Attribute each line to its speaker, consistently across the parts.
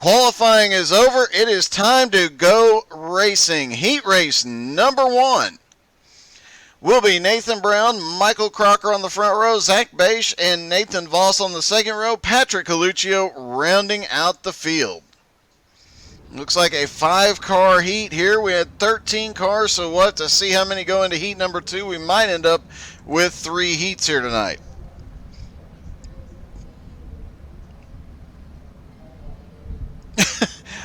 Speaker 1: Qualifying is over. It is time to go racing. Heat race number 1 will be Nathan Brown, Michael Crocker on the front row, Zach Bache, and Nathan Voss on the second row, Patrick Coluccio rounding out the field. Looks like a 5-car heat here. We had 13 cars, so we'll have to see how many go into heat number 2. We might end up with 3 heats here tonight.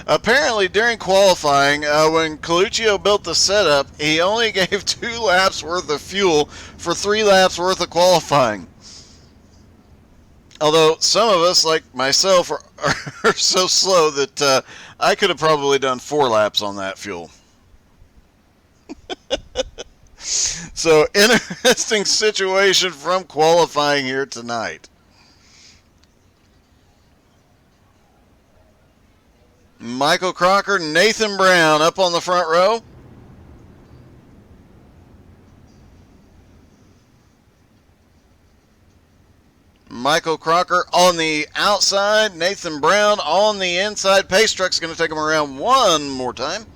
Speaker 1: Apparently, during qualifying, when Coluccio built the setup, he only gave 2 laps worth of fuel for 3 laps worth of qualifying. Although some of us, like myself, are so slow that I could have probably done 4 laps on that fuel. So, interesting situation from qualifying here tonight. Michael Crocker, Nathan Brown up on the front row. Michael Crocker on the outside, Nathan Brown on the inside. Pace truck's going to take him around one more time.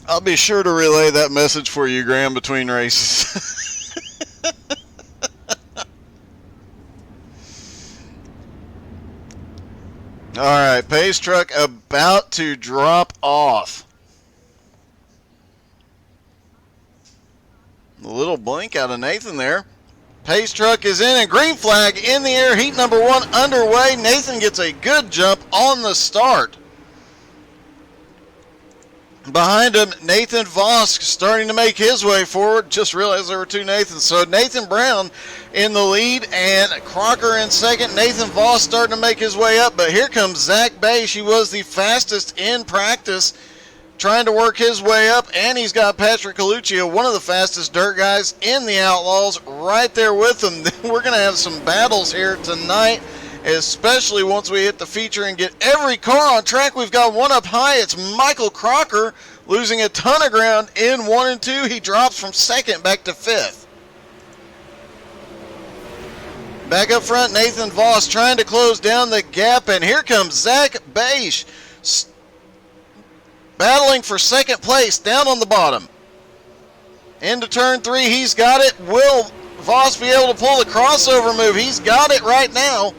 Speaker 1: I'll be sure to relay that message for you, Graham, between races. All right, pace truck about to drop off. A little blink out of Nathan there. Pace truck is in and green flag in the air. Heat number 1 underway. Nathan gets a good jump on the start. Behind him, Nathan Voss starting to make his way forward. Just realized there were 2 Nathans. So Nathan Brown in the lead and Crocker in second. Nathan Voss starting to make his way up. But here comes Zach Bache. He was the fastest in practice, trying to work his way up. And he's got Patrick Coluccio, one of the fastest dirt guys in the Outlaws, right there with him. We're going to have some battles here tonight, especially once we hit the feature and get every car on track. We've got one up high. It's Michael Crocker losing a ton of ground in 1 and 2. He drops from second back to 5th. Back up front, Nathan Voss trying to close down the gap, and here comes Zach Bache battling for second place down on the bottom. Into turn 3, he's got it. Will Voss be able to pull the crossover move? He's got it right now.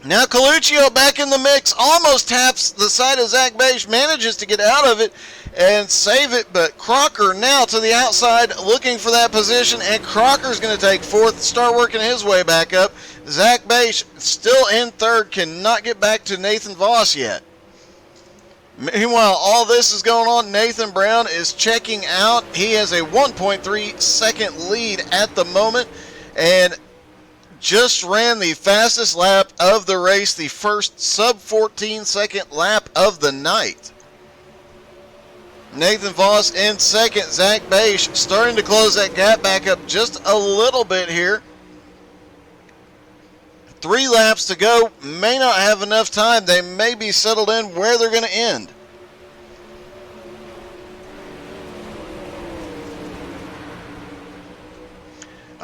Speaker 1: Now Coluccio back in the mix, almost taps the side of Zach Bache, manages to get out of it and save it, but Crocker now to the outside looking for that position, and Crocker's going to take 4th, start working his way back up. Zach Bache still in 3rd, cannot get back to Nathan Voss yet. Meanwhile, all this is going on. Nathan Brown is checking out. He has a 1.3 second lead at the moment, and just ran the fastest lap of the race, the first sub 14 second lap of the night. Nathan Voss in second. Zach Bache starting to close that gap back up just a little bit here. 3 laps to go. May not have enough time. They may be settled in where they're going to end.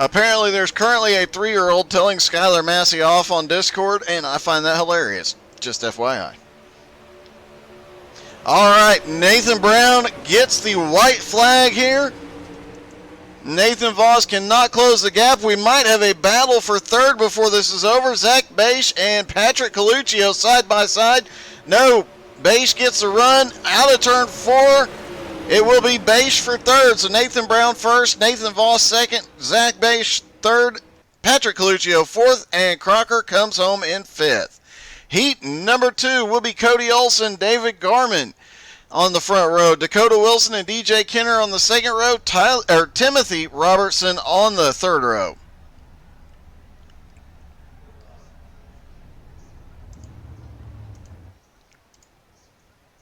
Speaker 1: Apparently, there's currently a 3-year-old telling Skylar Massey off on Discord, and I find that hilarious. Just FYI. All right, Nathan Brown gets the white flag here. Nathan Voss cannot close the gap. We might have a battle for 3rd before this is over. Zach Bache and Patrick Coluccio side by side. No, Bache gets the run out of turn 4. It will be Bache for 3rd. So Nathan Brown 1st, Nathan Voss 2nd, Zach Bache 3rd, Patrick Coluccio 4th, and Crocker comes home in 5th. Heat number 2 will be Cody Olson, David Garman on the front row, Dakota Wilson and DJ Kenner on the second row, Timothy Robertson on the 3rd row.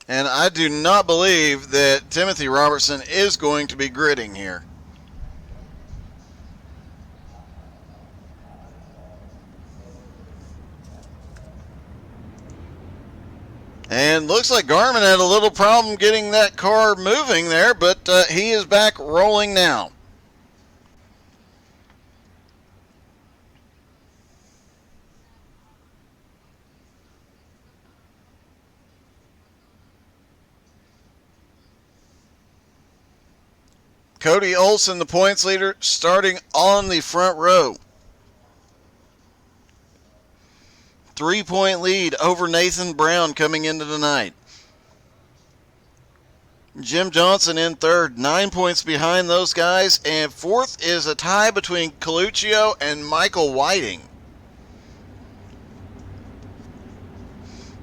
Speaker 1: And I do not believe that Timothy Robertson is going to be gridding here. And looks like Garmin had a little problem getting that car moving there, but he is back rolling now. Cody Olsen, the points leader, starting on the front row. 3-point lead over Nathan Brown coming into the night. Jim Johnson in third, 9 points behind those guys, and fourth is a tie between Coluccio and Michael Whiting.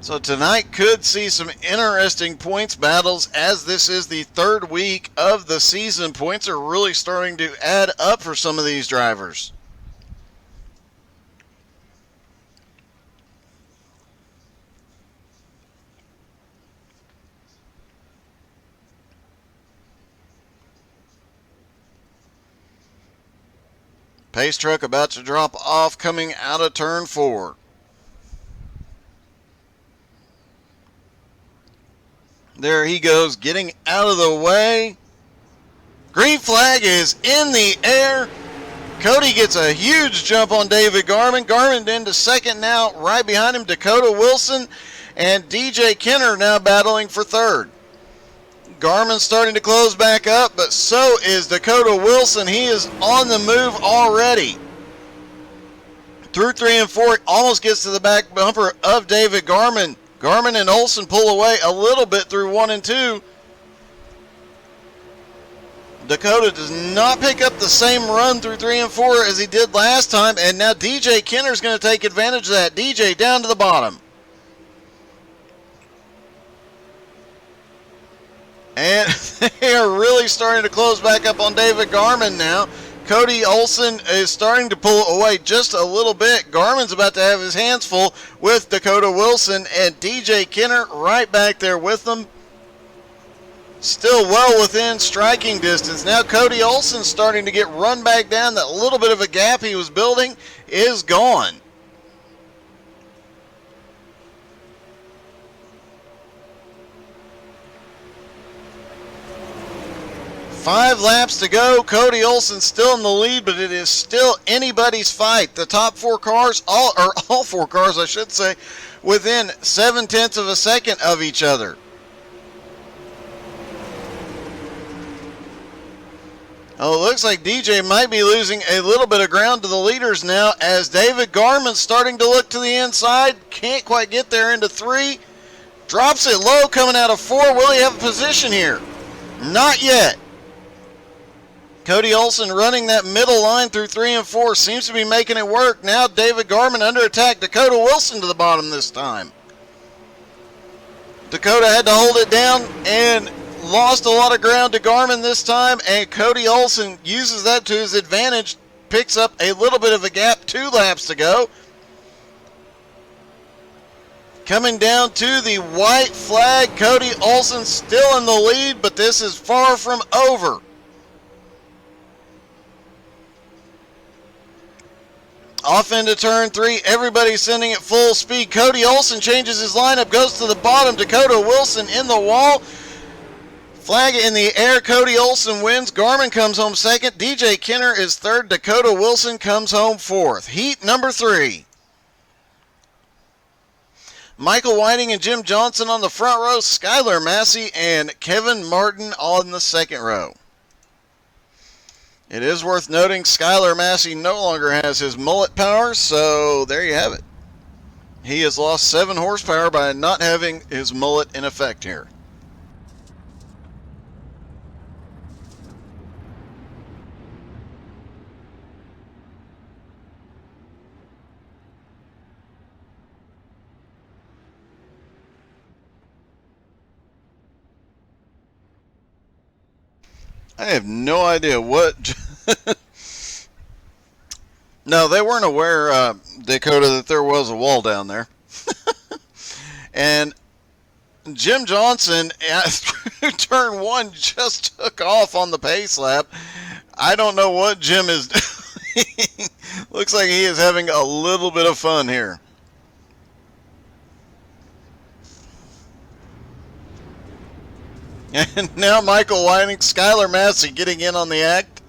Speaker 1: So tonight could see some interesting points battles, as this is the third week of the season. Points are really starting to add up for some of these drivers. Pace truck about to drop off coming out of turn 4. There he goes, getting out of the way. Green flag is in the air. Cody gets a huge jump on David Garmin. Garmin into second now. Right behind him, Dakota Wilson and DJ Kenner now battling for third. Garmin starting to close back up, but so is Dakota Wilson. He is on the move already. Through 3 and 4, almost gets to the back bumper of David Garmin. Garmin and Olsen pull away a little bit through 1 and 2. Dakota does not pick up the same run through 3 and 4 as he did last time, and now DJ Kenner's going to take advantage of that. DJ down to the bottom. And they are really starting to close back up on David Garmin now. Cody Olsen is starting to pull away just a little bit. Garmin's about to have his hands full with Dakota Wilson, and DJ Kenner right back there with them. Still well within striking distance. Now Cody Olsen starting to get run back down. That little bit of a gap he was building is gone. Five laps to go. Cody Olsen still in the lead, but it is still anybody's fight. The top 4 cars, all 4 cars, I should say, within 0.7 of a second of each other. Oh, it looks like DJ might be losing a little bit of ground to the leaders now, as David Garmin's starting to look to the inside. Can't quite get there into 3. Drops it low coming out of 4. Will he have a position here? Not yet. Cody Olsen running that middle line through 3 and 4 seems to be making it work. Now David Garmin under attack. Dakota Wilson to the bottom this time. Dakota had to hold it down and lost a lot of ground to Garmin this time, and Cody Olsen uses that to his advantage, picks up a little bit of a gap. 2 laps to go. Coming down to the white flag, Cody Olsen still in the lead, but this is far from over. Off into turn 3, everybody's sending it full speed. Cody Olsen changes his lineup, goes to the bottom. Dakota Wilson in the wall. Flag in the air, Cody Olsen wins. Garmin comes home second. DJ Kenner is third. Dakota Wilson comes home fourth. Heat number 3. Michael Whiting and Jim Johnson on the front row. Skylar Massey and Kevin Martin on the second row. It is worth noting Skylar Massey no longer has his mullet power, so there you have it. He has lost 7 horsepower by not having his mullet in effect here. I have no idea what... No, they weren't aware, Dakota, that there was a wall down there. And Jim Johnson, through turn 1, just took off on the pace lap. I don't know what Jim is doing. Looks like he is having a little bit of fun here. And now Michael Whiting, Skylar Massey getting in on the act.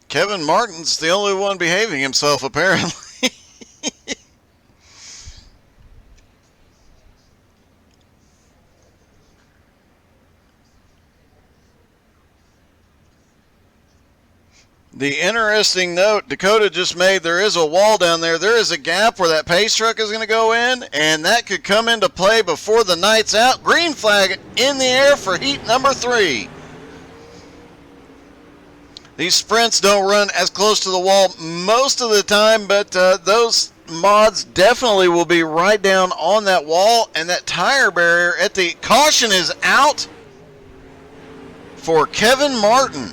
Speaker 1: Kevin Martin's the only one behaving himself, apparently. The interesting note Dakota just made, there is a wall down there. There is a gap where that pace truck is going to go in, and that could come into play before the night's out. Green flag in the air for heat number 3. These sprints don't run as close to the wall most of the time, but those mods definitely will be right down on that wall, and that tire barrier at the caution is out for Kevin Martin.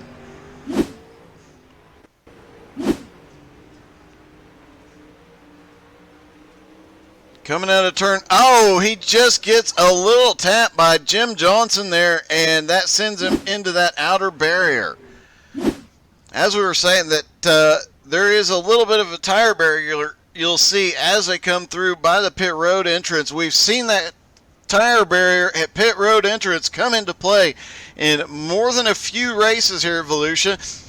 Speaker 1: Coming out of turn, oh, he just gets a little tap by Jim Johnson there, and that sends him into that outer barrier. As we were saying, that there is a little bit of a tire barrier you'll see as they come through by the pit road entrance. We've seen that tire barrier at pit road entrance come into play in more than a few races here at Volusia.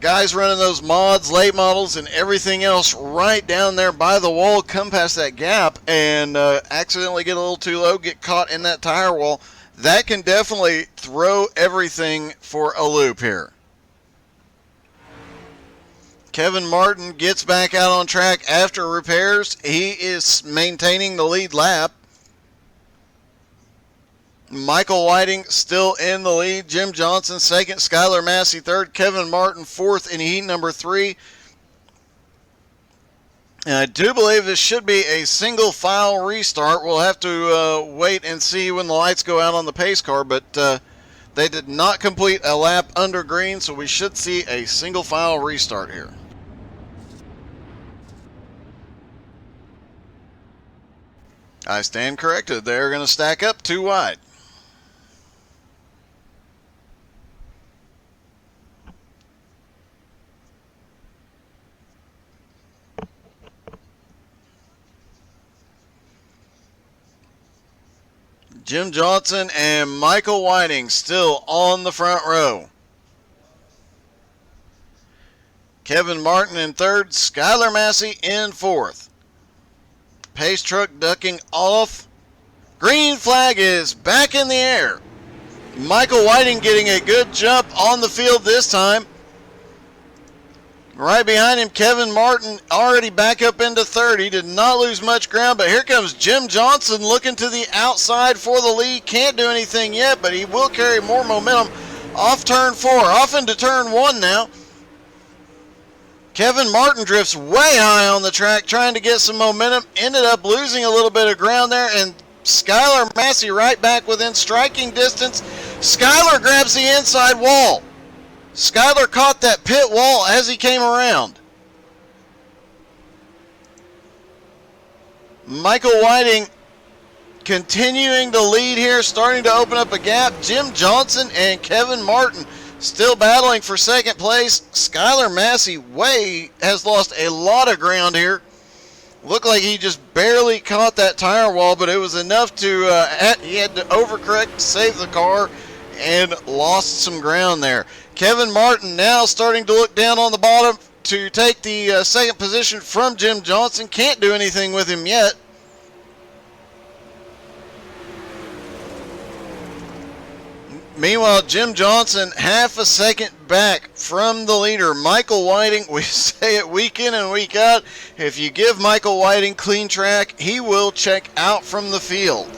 Speaker 1: Guys running those mods, late models, and everything else right down there by the wall come past that gap and accidentally get a little too low, get caught in that tire wall. That can definitely throw everything for a loop here. Kevin Martin gets back out on track after repairs. He is maintaining the lead lap. Michael Whiting still in the lead. Jim Johnson second. Skylar Massey third. Kevin Martin fourth in heat number 3. And I do believe this should be a single file restart. We'll have to wait and see when the lights go out on the pace car, but they did not complete a lap under green, so we should see a single file restart here. I stand corrected. They're going to stack up 2 wide. Jim Johnson and Michael Whiting still on the front row. Kevin Martin in third. Skylar Massey in fourth. Pace truck ducking off. Green flag is back in the air. Michael Whiting getting a good jump on the field this time. Right behind him, Kevin Martin already back up into third. He did not lose much ground, but here comes Jim Johnson looking to the outside for the lead. Can't do anything yet, but he will carry more momentum off turn 4, off into turn 1 now. Kevin Martin drifts way high on the track trying to get some momentum. Ended up losing a little bit of ground there, and Skylar Massey right back within striking distance. Skylar grabs the inside wall. Skylar caught that pit wall as he came around. Michael Whiting continuing to lead here, starting to open up a gap. Jim Johnson and Kevin Martin still battling for second place. Skylar Massey has lost a lot of ground here. Looked like he just barely caught that tire wall, but it was enough to, he had to overcorrect to save the car and lost some ground there. Kevin Martin now starting to look down on the bottom to take the second position from Jim Johnson. Can't do anything with him yet. Meanwhile, Jim Johnson half a second back from the leader, Michael Whiting. We say it week in and week out. If you give Michael Whiting clean track, he will check out from the field.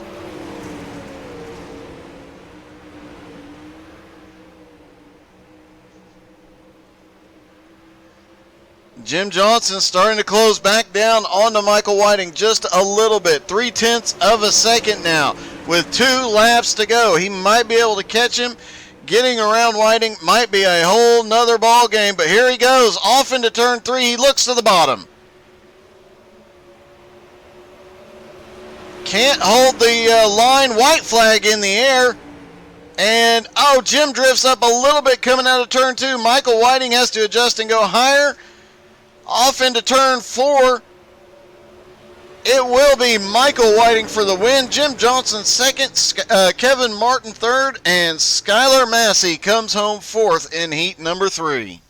Speaker 1: Jim Johnson starting to close back down onto Michael Whiting just a little bit. 0.3 of a second now with 2 laps to go. He might be able to catch him. Getting around Whiting might be a whole nother ball game, but here he goes off into turn 3. He looks to the bottom. Can't hold the line. White flag in the air. And, oh, Jim drifts up a little bit coming out of turn 2. Michael Whiting has to adjust and go higher. Off into turn 4. It will be Michael Whiting for the win. Jim Johnson second, Kevin Martin third, and Skylar Massey comes home fourth in heat number 3.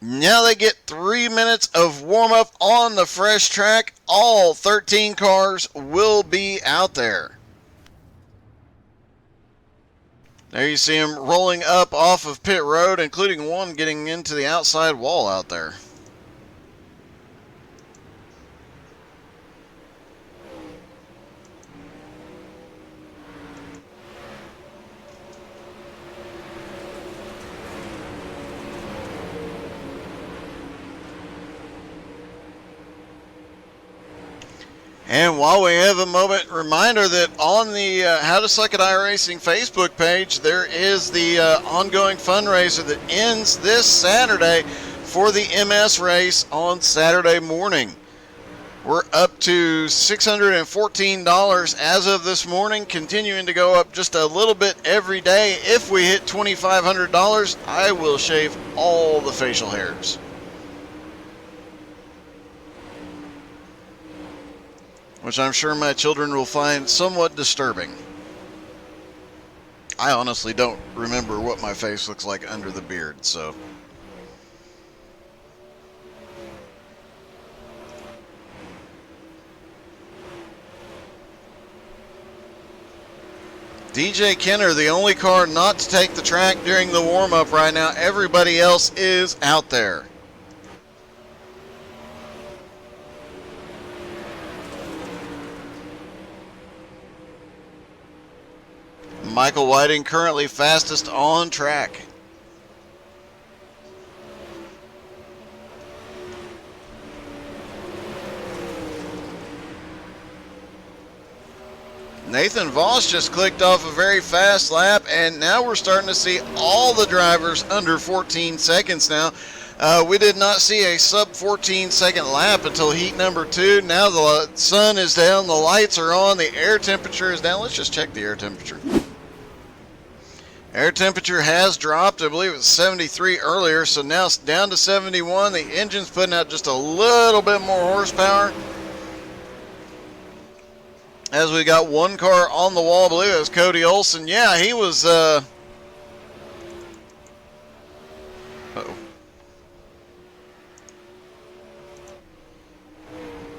Speaker 1: Now they get 3 minutes of warm-up on the fresh track. All 13 cars will be out there. There you see them rolling up off of pit road, including one getting into the outside wall out there. And while we have a moment, reminder that on the How to Suck at iRacing Facebook page, there is the ongoing fundraiser that ends this Saturday for the MS race on Saturday morning. We're up to $614 as of this morning, continuing to go up just a little bit every day. If we hit $2,500, I will shave all the facial hairs. Which I'm sure my children will find somewhat disturbing. I honestly don't remember what my face looks like under the beard, so. DJ Kenner, the only car not to take the track during the warm-up right now. Everybody else is out there. Michael Whiting currently fastest on track. Nathan Voss just clicked off a very fast lap, and now we're starting to see all the drivers under 14 seconds now. We did not see a sub 14 second lap until heat number 2. Now the sun is down, the lights are on, the air temperature is down. Let's just check the air temperature. Air temperature has dropped. I believe it was 73 earlier, so now it's down to 71. The engine's putting out just a little bit more horsepower. As we got one car on the wall, I believe it was Cody Olson. Yeah, he was, uh-oh.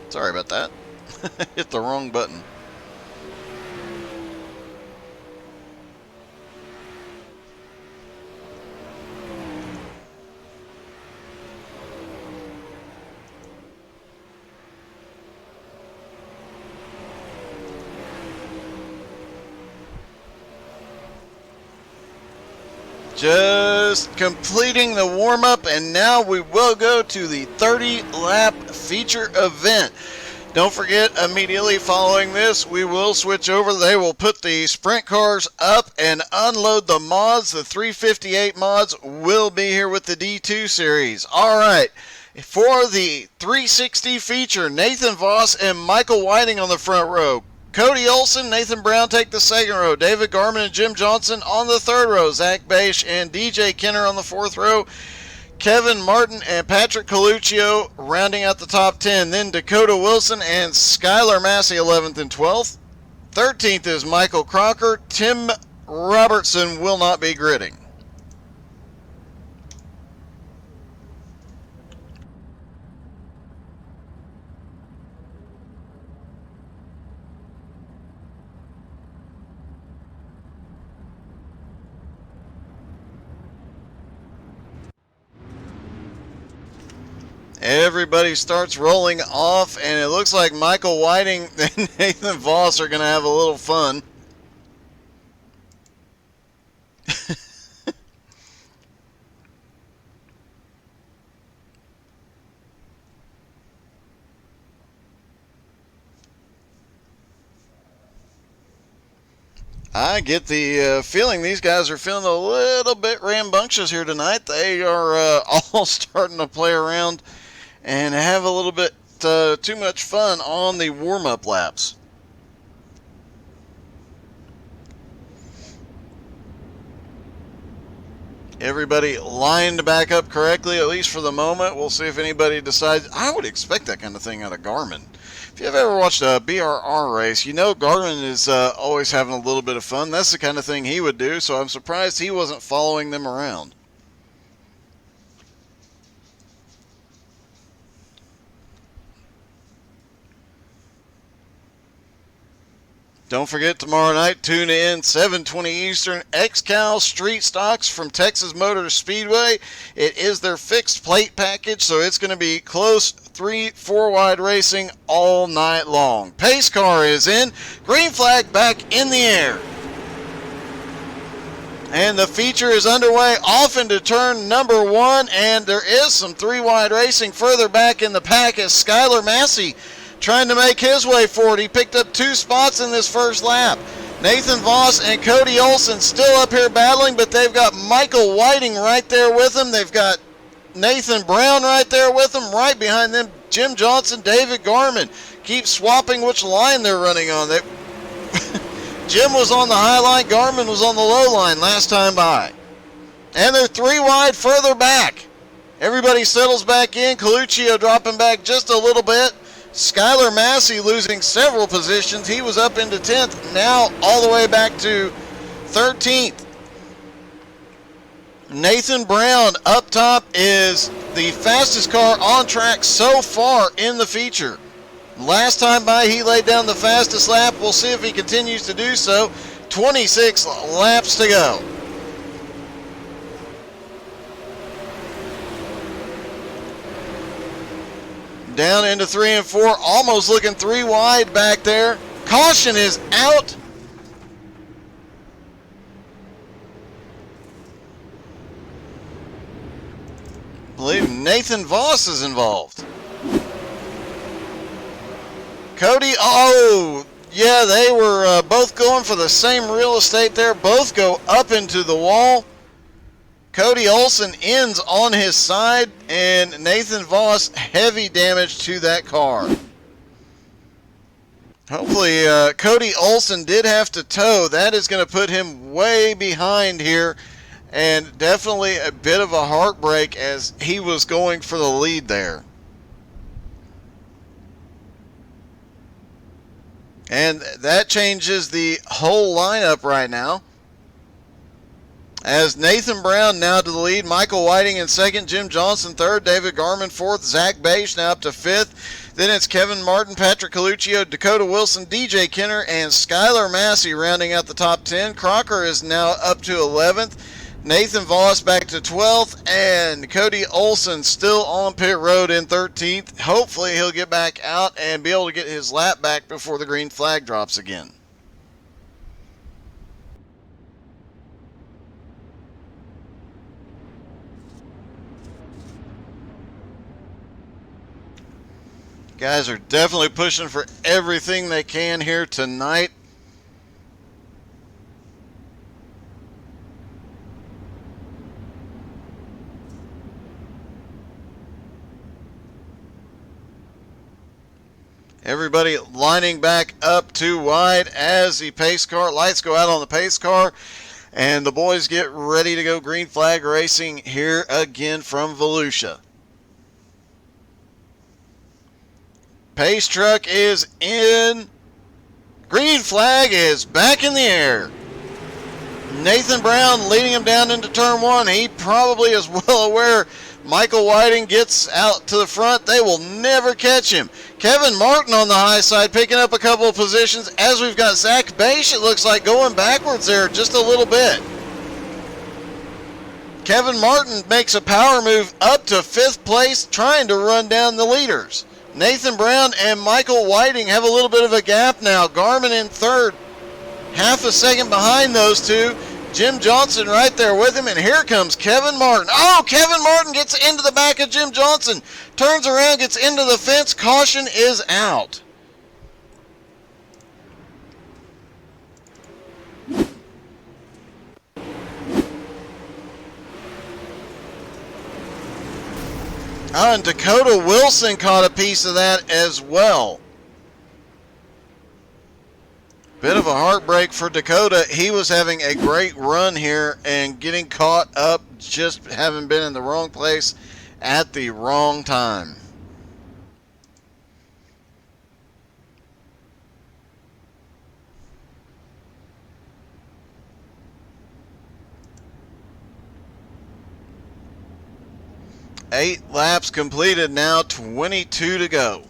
Speaker 1: Sorry about that. Hit the wrong button. Just completing the warm-up, and now we will go to the 30-lap feature event. Don't forget, immediately following this, we will switch over. They will put the sprint cars up and unload the mods. The 358 mods will be here with the D2 series. All right, for the 360 feature, Nathan Voss and Michael Whiting on the front row. Cody Olson, Nathan Brown take the second row. David Garman and Jim Johnson on the third row. Zach Bache and DJ Kenner on the fourth row. Kevin Martin and Patrick Coluccio rounding out the top 10. Then Dakota Wilson and Skylar Massey 11th and 12th. 13th is Michael Crocker. Tim Robertson will not be gridding. Everybody starts rolling off, and it looks like Michael Whiting and Nathan Voss are going to have a little fun. I get the feeling these guys are feeling a little bit rambunctious here tonight. They are all starting to play around and have a little bit too much fun on the warm-up laps. Everybody lined back up correctly, at least for the moment. We'll see if anybody decides. I would expect that kind of thing out of Garmin. If you've ever watched a BRR race, you know Garmin is always having a little bit of fun. That's the kind of thing he would do, so I'm surprised he wasn't following them around. Don't forget, tomorrow night, tune in, 7:20 Eastern, XCal Street Stocks from Texas Motor Speedway. It is their fixed plate package, so it's going to be close 3-4 wide racing all night long. Pace car is in, green flag back in the air. And the feature is underway, off into turn number 1, and there is some 3 wide racing further back in the pack as Skylar Massey trying to make his way forward. He picked up 2 spots in this first lap. Nathan Voss and Cody Olson still up here battling, but they've got Michael Whiting right there with them. They've got Nathan Brown right there with them. Right behind them, Jim Johnson, David Garman. Keep swapping which line they're running on. Jim was on the high line, Garman was on the low line last time by. And they're 3 wide further back. Everybody settles back in. Coluccio dropping back just a little bit. Skylar Massey losing several positions. He was up into 10th, now all the way back to 13th. Nathan Brown up top is the fastest car on track so far in the feature. Last time by, he laid down the fastest lap. We'll see if he continues to do so. 26 laps to go. Down into 3 and 4, almost looking 3 wide back there. Caution is out. I believe Nathan Voss is involved. Cody, oh, yeah, they were both going for the same real estate there. Both go up into the wall. Cody Olson ends on his side, and Nathan Voss, heavy damage to that car. Hopefully, Cody Olson did have to tow. That is going to put him way behind here, and definitely a bit of a heartbreak as he was going for the lead there. And that changes the whole lineup right now. As Nathan Brown now to the lead, Michael Whiting in second, Jim Johnson third, David Garman fourth, Zach Bache now up to fifth. Then it's Kevin Martin, Patrick Coluccio, Dakota Wilson, DJ Kenner, and Skylar Massey rounding out the top 10. Crocker is now up to 11th. Nathan Voss back to 12th, and Cody Olson still on pit road in 13th. Hopefully he'll get back out and be able to get his lap back before the green flag drops again. Guys are definitely pushing for everything they can here tonight. Everybody lining back up too wide as the pace car, lights go out on the pace car, and the boys get ready to go green flag racing here again from Volusia. Pace truck is in. Green flag is back in the air. Nathan Brown leading him down into turn 1. He probably is well aware Michael Whiting gets out to the front. They will never catch him. Kevin Martin on the high side picking up a couple of positions as we've got Zach Bache, it looks like, going backwards there just a little bit. Kevin Martin makes a power move up to 5th place, trying to run down the leaders. Nathan Brown and Michael Whiting have a little bit of a gap now. Garman in 3rd, half a second behind those two. Jim Johnson right there with him, and here comes Kevin Martin. Oh, Kevin Martin gets into the back of Jim Johnson. Turns around, gets into the fence. Caution is out. And Dakota Wilson caught a piece of that as well. Bit of a heartbreak for Dakota. He was having a great run here and getting caught up, just having been in the wrong place at the wrong time. Eight laps completed now, 22 to go.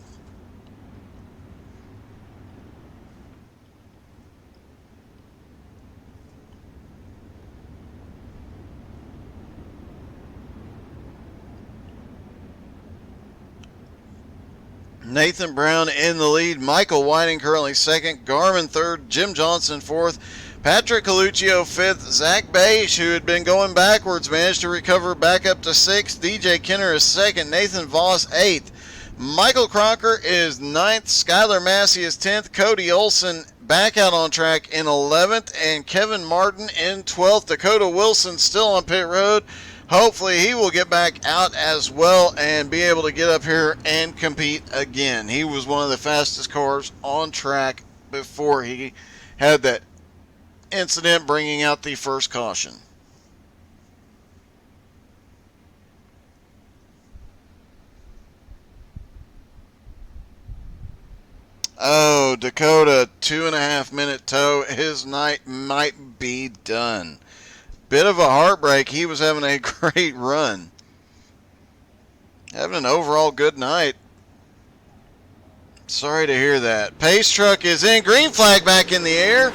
Speaker 1: Nathan Brown in the lead. Michael Whiting currently second. Garmin third. Jim Johnson fourth. Patrick Coluccio fifth. Zach Beige, who had been going backwards, managed to recover back up to sixth. DJ Kenner is second. Nathan Voss eighth. Michael Crocker is ninth. Skylar Massey is 10th. Cody Olson back out on track in 11th. And Kevin Martin in 12th. Dakota Wilson still on pit road. Hopefully he will get back out as well and be able to get up here and compete again. He was one of the fastest cars on track before he had that incident bringing out the first caution. Oh, Dakota, 2.5 minute tow. His night might be done. Bit of a heartbreak. He was having a great run. Having an overall good night. Sorry to hear that. Pace truck is in. Green flag back in the air.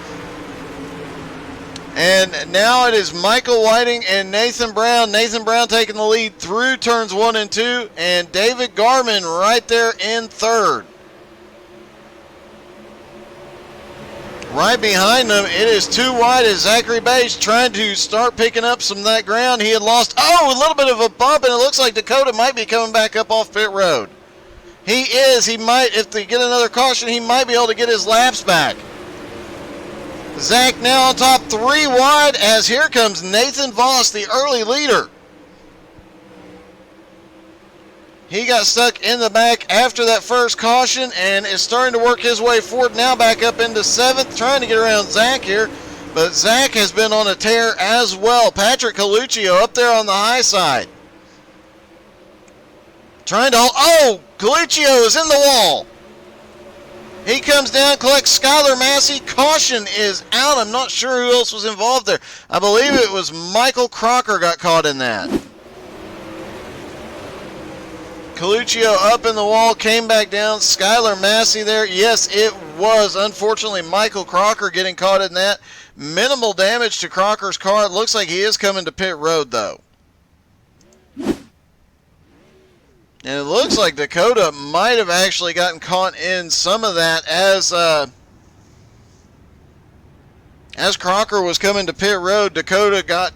Speaker 1: And now it is Michael Whiting and Nathan Brown. Nathan Brown taking the lead through turns 1 and 2. And David Garmin right there in third. Right behind them, it is too wide as Zachary Beige trying to start picking up some of that ground. He had lost, a little bit of a bump, and it looks like Dakota might be coming back up off pit road. He is. He might, if they get another caution, he might be able to get his laps back. Zach now on top, 3 wide, as here comes Nathan Voss, the early leader. He got stuck in the back after that first caution and is starting to work his way forward, now back up into 7th, trying to get around Zach here. But Zach has been on a tear as well. Patrick Coluccio up there on the high side. Trying to hold. Coluccio is in the wall. He comes down, collects Skylar Massey. Caution is out. I'm not sure who else was involved there. I believe it was Michael Crocker got caught in that. Coluccio up in the wall, came back down. Skylar Massey there. Yes, it was. Unfortunately, Michael Crocker getting caught in that. Minimal damage to Crocker's car. It looks like he is coming to pit road, though. And it looks like Dakota might have actually gotten caught in some of that as Crocker was coming to pit road. Dakota got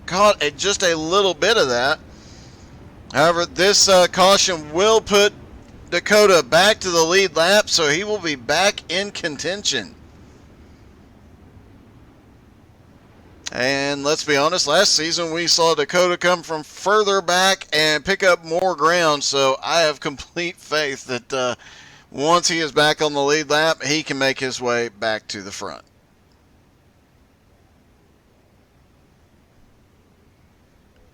Speaker 1: caught at just a little bit of that. However, this caution will put Dakota back to the lead lap, so he will be back in contention. And let's be honest, last season we saw Dakota come from further back and pick up more ground, so I have complete faith that once he is back on the lead lap, he can make his way back to the front.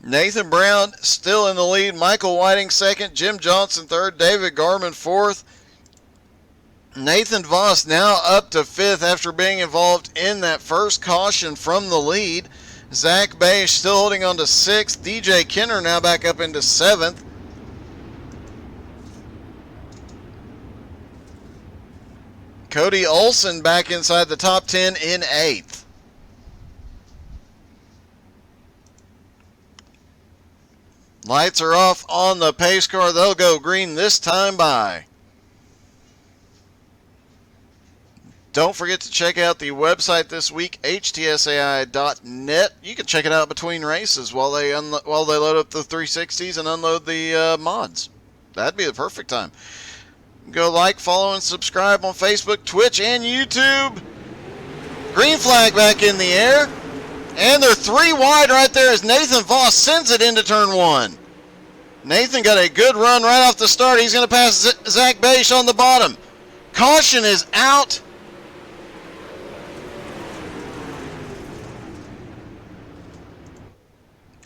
Speaker 1: Nathan Brown still in the lead. Michael Whiting second. Jim Johnson third. David Garmin fourth. Nathan Voss now up to 5th after being involved in that first caution from the lead. Zach Beige still holding on to 6th. DJ Kenner now back up into 7th. Cody Olson back inside the top 10 in 8th. Lights are off on the pace car. They'll go green this time by. Don't forget to check out the website this week, htsai.net. You can check it out between races while they load up the 360s and unload the mods. That'd be the perfect time. Go like, follow, and subscribe on Facebook, Twitch, and YouTube. Green flag back in the air. And they're 3 wide right there as Nathan Voss sends it into turn 1. Nathan got a good run right off the start. He's going to pass Zach Beige on the bottom. Caution is out.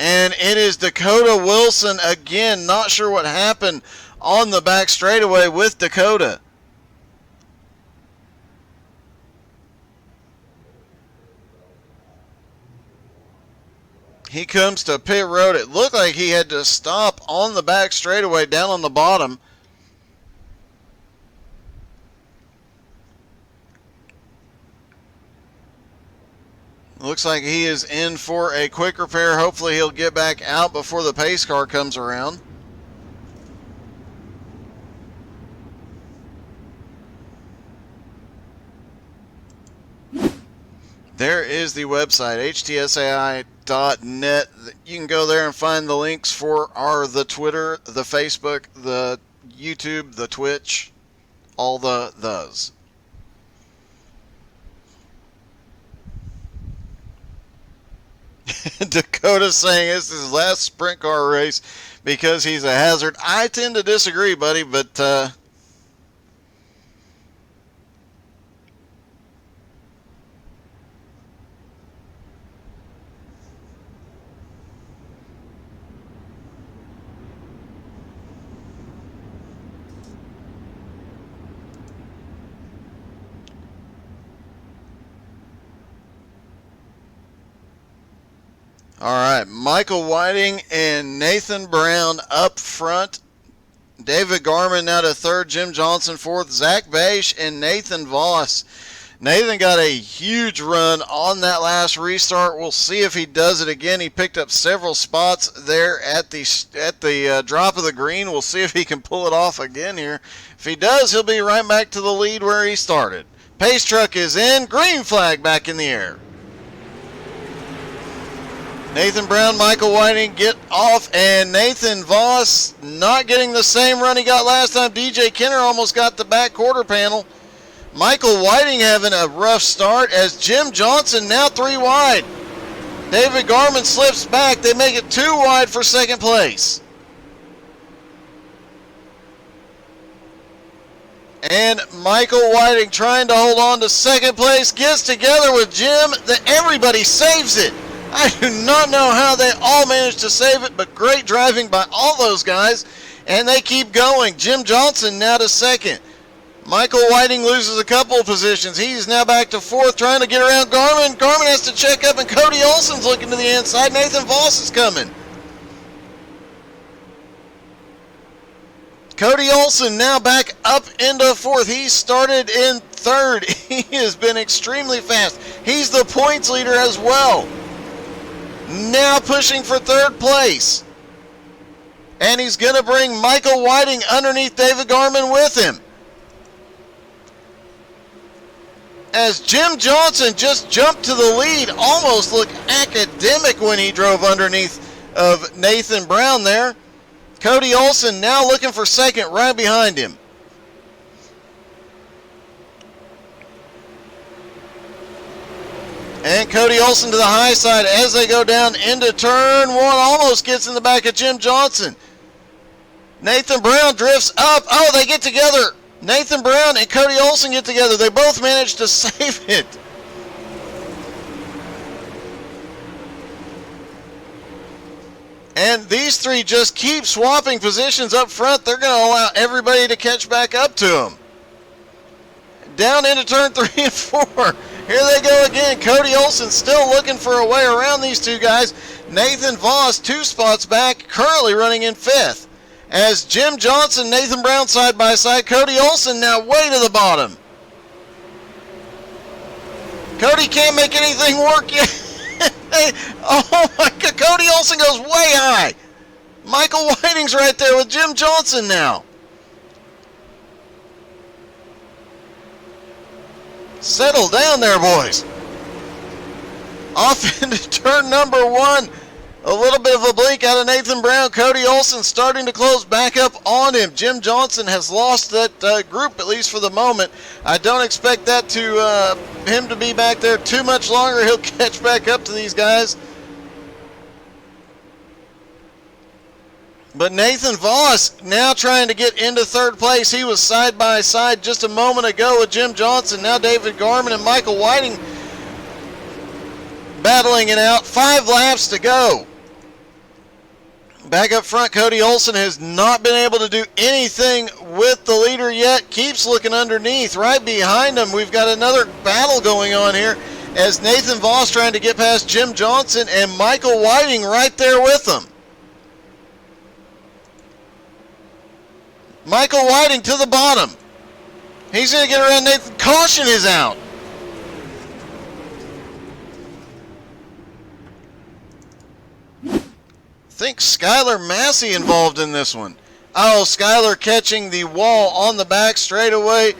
Speaker 1: And it is Dakota Wilson again. Not sure what happened on the back straightaway with Dakota. He comes to pit road. It looked like he had to stop on the back straightaway down on the bottom. Looks like he is in for a quick repair. Hopefully he'll get back out before the pace car comes around. There is the website, htsai.net. You can go there and find the links for the Twitter, the Facebook, the YouTube, the Twitch, all those. Dakota saying this is his last sprint car race because he's a hazard. I tend to disagree, buddy, but all right, Michael Whiting and Nathan Brown up front. David Garman now to third, Jim Johnson fourth, Zach Bache and Nathan Voss. Nathan got a huge run on that last restart. We'll see if he does it again. He picked up several spots there at the drop of the green. We'll see if he can pull it off again here. If he does, he'll be right back to the lead where he started. Pace truck is in. Green flag back in the air. Nathan Brown, Michael Whiting get off, and Nathan Voss not getting the same run he got last time. DJ Kenner almost got the back quarter panel. Michael Whiting having a rough start as Jim Johnson now 3 wide. David Garman slips back. They make it 2 wide for second place. And Michael Whiting trying to hold on to second place, gets together with Jim. Everybody saves it. I do not know how they all managed to save it, but great driving by all those guys, and they keep going. Jim Johnson now to second. Michael Whiting loses a couple of positions. He's now back to fourth, trying to get around Garman. Garman has to check up, and Cody Olson's looking to the inside. Nathan Voss is coming. Cody Olson now back up into fourth. He started in third. He has been extremely fast. He's the points leader as well. Now pushing for third place. And he's going to bring Michael Whiting underneath David Garman with him. As Jim Johnson just jumped to the lead, almost looked academic when he drove underneath of Nathan Brown there. Cody Olson now looking for second right behind him. And Cody Olson to the high side as they go down into turn one. Almost gets in the back of Jim Johnson. Nathan Brown drifts up. Oh, they get together. Nathan Brown and Cody Olson get together. They both manage to save it. And these three just keep swapping positions up front. They're going to allow everybody to catch back up to them. Down into turn 3 and 4. Here they go again. Cody Olson still looking for a way around these two guys. Nathan Voss 2 spots back, currently running in 5th. As Jim Johnson, Nathan Brown side by side. Cody Olson now way to the bottom. Cody can't make anything work yet. Oh my God, Cody Olson goes way high. Michael Whiting's right there with Jim Johnson now. Settle down there, boys. Off into turn number 1. A little bit of a blink out of Nathan Brown. Cody Olson starting to close back up on him. Jim Johnson has lost that group, at least for the moment. I don't expect that to him to be back there too much longer. He'll catch back up to these guys. But Nathan Voss now trying to get into third place. He was side by side just a moment ago with Jim Johnson. Now David Garman and Michael Whiting battling it out. 5 laps to go. Back up front, Cody Olsen has not been able to do anything with the leader yet. Keeps looking underneath. Right behind him, we've got another battle going on here as Nathan Voss trying to get past Jim Johnson and Michael Whiting right there with him. Michael Whiting to the bottom. He's going to get around Nathan. Caution is out. I think Skylar Massey involved in this one. Oh, Skylar catching the wall on the back straightaway.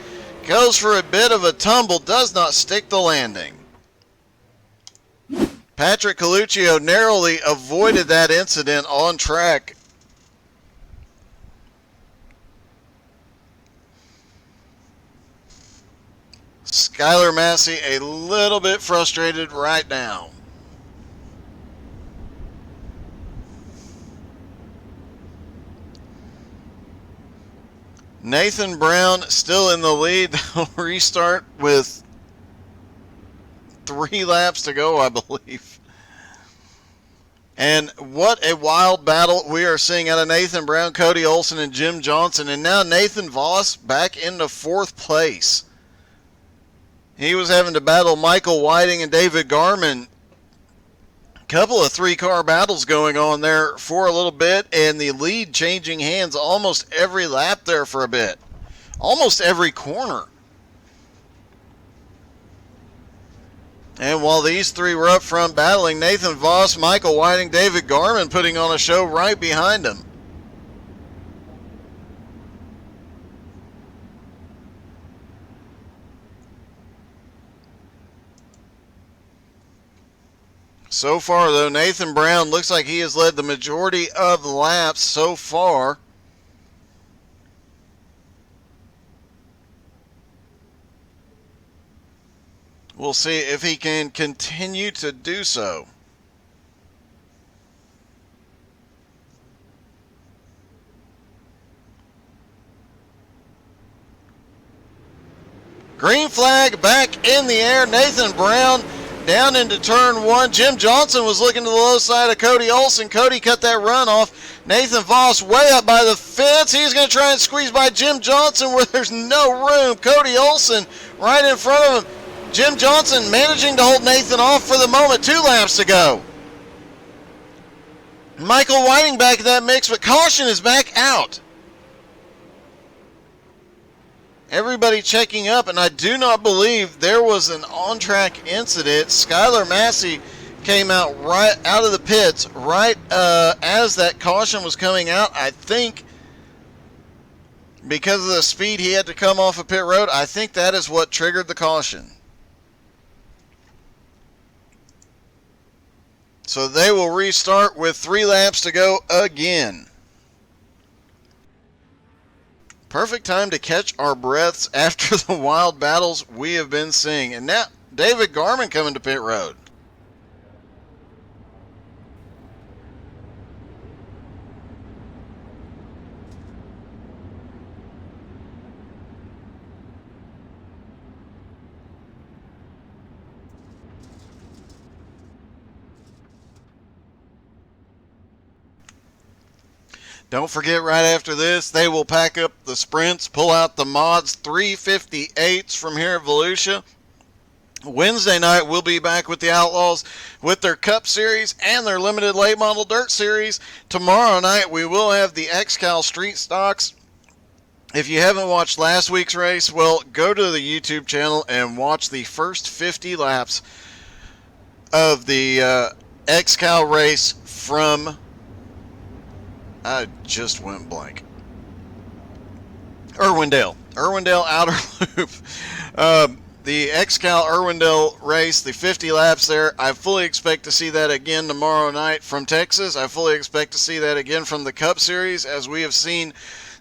Speaker 1: Goes for a bit of a tumble. Does not stick the landing. Patrick Coluccio narrowly avoided that incident on track. Skylar Massey a little bit frustrated right now. Nathan Brown still in the lead. They'll restart with 3 laps to go, I believe. And what a wild battle we are seeing out of Nathan Brown, Cody Olsen, and Jim Johnson. And now Nathan Voss back into 4th place. He was having to battle Michael Whiting and David Garman. Couple of 3-car battles going on there for a little bit, and the lead changing hands almost every lap there for a bit. Almost every corner. And while these 3 were up front battling, Nathan Voss, Michael Whiting, David Garman putting on a show right behind him. So far, though, Nathan Brown looks like he has led the majority of the laps so far. We'll see if he can continue to do so. Green flag back in the air. Nathan Brown down into turn 1. Jim Johnson was looking to the low side of Cody Olsen. Cody cut that run off. Nathan Voss way up by the fence. He's going to try and squeeze by Jim Johnson where there's no room. Cody Olsen right in front of him. Jim Johnson managing to hold Nathan off for the moment. 2 laps to go. Michael Whiting back in that mix, but caution is back out. Everybody checking up, and I do not believe there was an on-track incident. Skylar Massey came out right out of the pits right as that caution was coming out. I think because of the speed he had to come off of pit road, I think that is what triggered the caution. So they will restart with 3 laps to go again. Perfect time to catch our breaths after the wild battles we have been seeing. And now David Garman coming to pit road. Don't forget, right after this, they will pack up the sprints, pull out the mods 358s from here at Volusia. Wednesday night, we'll be back with the Outlaws with their Cup Series and their Limited Late Model Dirt Series. Tomorrow night, we will have the XCal Street Stocks. If you haven't watched last week's race, well, go to the YouTube channel and watch the first 50 laps of the XCal race from... I just went blank. Irwindale Outer Loop. The XCal Irwindale race, the 50 laps there. I fully expect to see that again tomorrow night from Texas. I fully expect to see that again from the Cup Series, as we have seen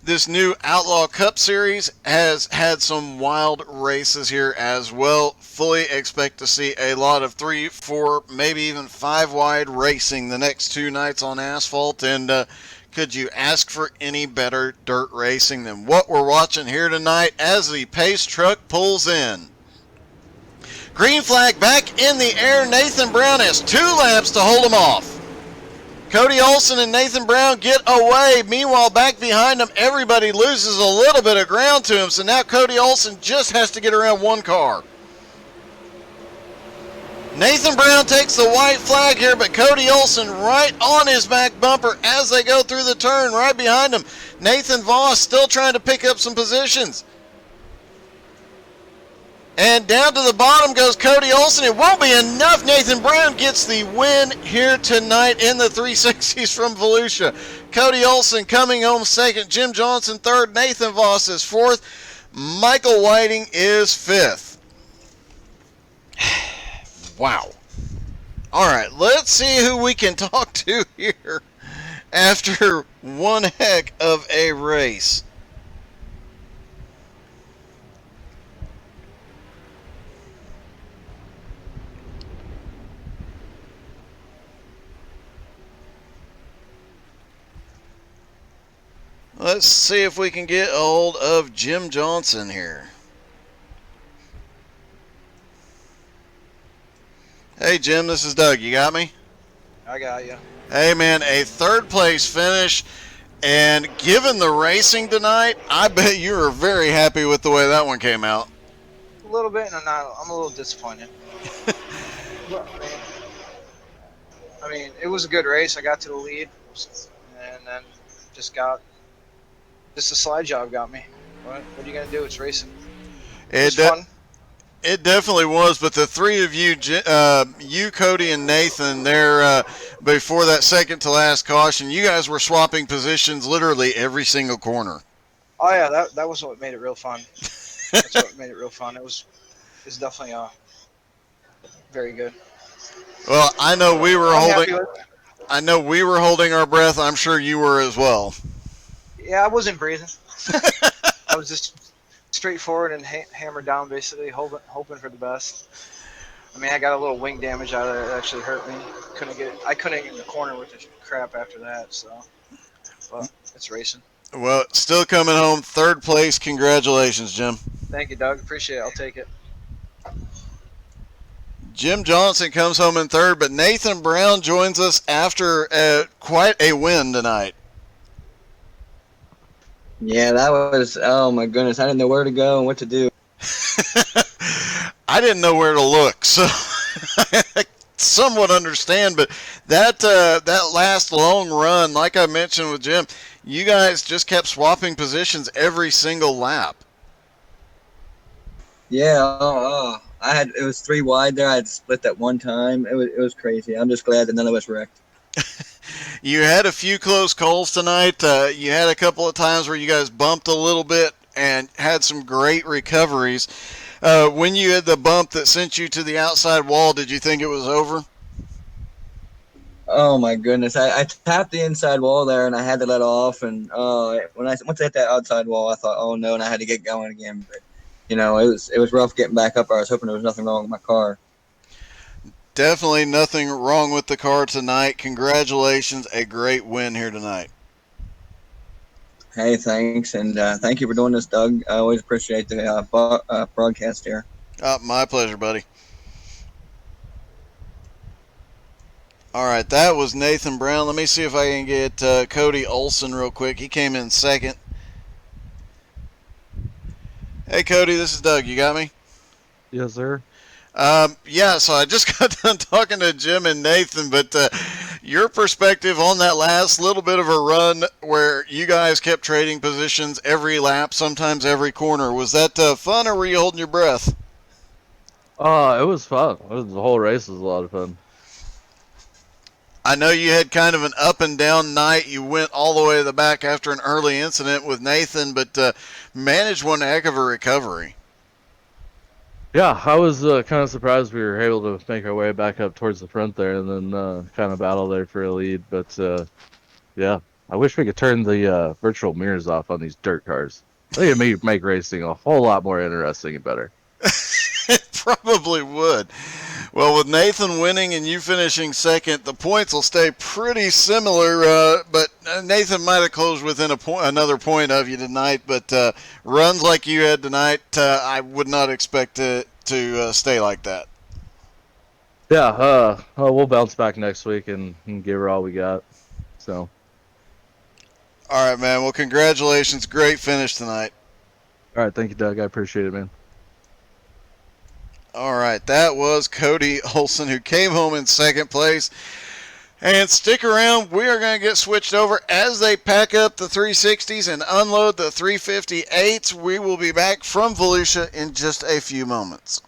Speaker 1: this new Outlaw Cup Series has had some wild races here as well. Fully expect to see a lot of 3, 4, maybe even 5 wide racing the next 2 nights on asphalt, and could you ask for any better dirt racing than what we're watching here tonight as the pace truck pulls in? Green flag back in the air. Nathan Brown has 2 laps to hold him off. Cody Olson and Nathan Brown get away. Meanwhile, back behind them, everybody loses a little bit of ground to him. So now Cody Olson just has to get around one car. Nathan Brown takes the white flag here, but Cody Olson right on his back bumper as they go through the turn right behind him. Nathan Voss still trying to pick up some positions. And down to the bottom goes Cody Olson. It won't be enough. Nathan Brown gets the win here tonight in the 360s from Volusia. Cody Olson coming home second. Jim Johnson third. Nathan Voss is fourth. Michael Whiting is fifth. Wow. All right, let's see who we can talk to here after one heck of a race. Let's see if we can get a hold of Jim Johnson here. Hey, Jim, this is Doug. You got me?
Speaker 2: I got you.
Speaker 1: Hey, man, a third place finish. And given the racing tonight, I bet you were very happy with the way that one came out.
Speaker 2: A little bit, and I'm a little disappointed. But, I mean, it was a good race. I got to the lead, and then just a slide job got me. What are you gonna do? It's racing. It's fun.
Speaker 1: It definitely was, but the three of you, you, Cody, and Nathan, there before that second to last caution, you guys were swapping positions literally every single corner.
Speaker 2: Oh yeah, that was what made it real fun. That's what made it real fun. It's definitely very good.
Speaker 1: Well, I know we were holding our breath. I'm sure you were as well.
Speaker 2: Yeah, I wasn't breathing. I was just straightforward and hammered down, basically, hoping for the best. I mean, I got a little wing damage out of it. It actually hurt me. I couldn't get in the corner with the crap after that. So, but it's racing.
Speaker 1: Well, still coming home third place. Congratulations, Jim.
Speaker 2: Thank you, Doug. Appreciate it. I'll take it.
Speaker 1: Jim Johnson comes home in third, but Nathan Brown joins us after quite a win tonight.
Speaker 3: Yeah, that was, oh my goodness, I didn't know where to go and what to do.
Speaker 1: I didn't know where to look, so I somewhat understand, but that last long run, like I mentioned with Jim, you guys just kept swapping positions every single lap.
Speaker 3: Yeah, it was 3 wide there. I had split that one time. It was crazy. I'm just glad that none of us wrecked.
Speaker 1: You had a few close calls tonight. You had a couple of times where you guys bumped a little bit and had some great recoveries. When you had the bump that sent you to the outside wall, did you think it was over?
Speaker 3: Oh my goodness! I tapped the inside wall there and I had to let off. And once I hit that outside wall, I thought, oh no, and I had to get going again. But it was rough getting back up. I was hoping there was nothing wrong with my car.
Speaker 1: Definitely nothing wrong with the car tonight. Congratulations, a great win here tonight.
Speaker 3: Hey, thanks, and thank you for doing this, Doug. I always appreciate the broadcast here.
Speaker 1: My pleasure, buddy. All right, that was Nathan Brown. Let me see if I can get Cody Olson real quick. He came in second. Hey, Cody, this is Doug. You got me?
Speaker 4: Yes, sir.
Speaker 1: So I just got done talking to Jim and Nathan, but your perspective on that last little bit of a run where you guys kept trading positions every lap, sometimes every corner, was that fun or were you holding your breath?
Speaker 4: It was fun. The whole race was a lot of fun.
Speaker 1: I know you had kind of an up and down night. You went all the way to the back after an early incident with Nathan, but managed one heck of a recovery.
Speaker 4: Yeah, I was kind of surprised we were able to make our way back up towards the front there and then kind of battle there for a lead. But, yeah, I wish we could turn the virtual mirrors off on these dirt cars. I think it'd make racing a whole lot more interesting and better.
Speaker 1: It probably would. Well, with Nathan winning and you finishing second, the points will stay pretty similar, but Nathan might have closed within another point of you tonight, but runs like you had tonight, I would not expect it to stay like that.
Speaker 4: Yeah, we'll bounce back next week and give her all we got. So,
Speaker 1: All right, man. Well, congratulations. Great finish tonight.
Speaker 4: all right, thank you, Doug. I appreciate it, man.
Speaker 1: All right, that was Cody Olson, who came home in second place. And stick around. We are going to get switched over as they pack up the 360s and unload the 358s. We will be back from Volusia in just a few moments.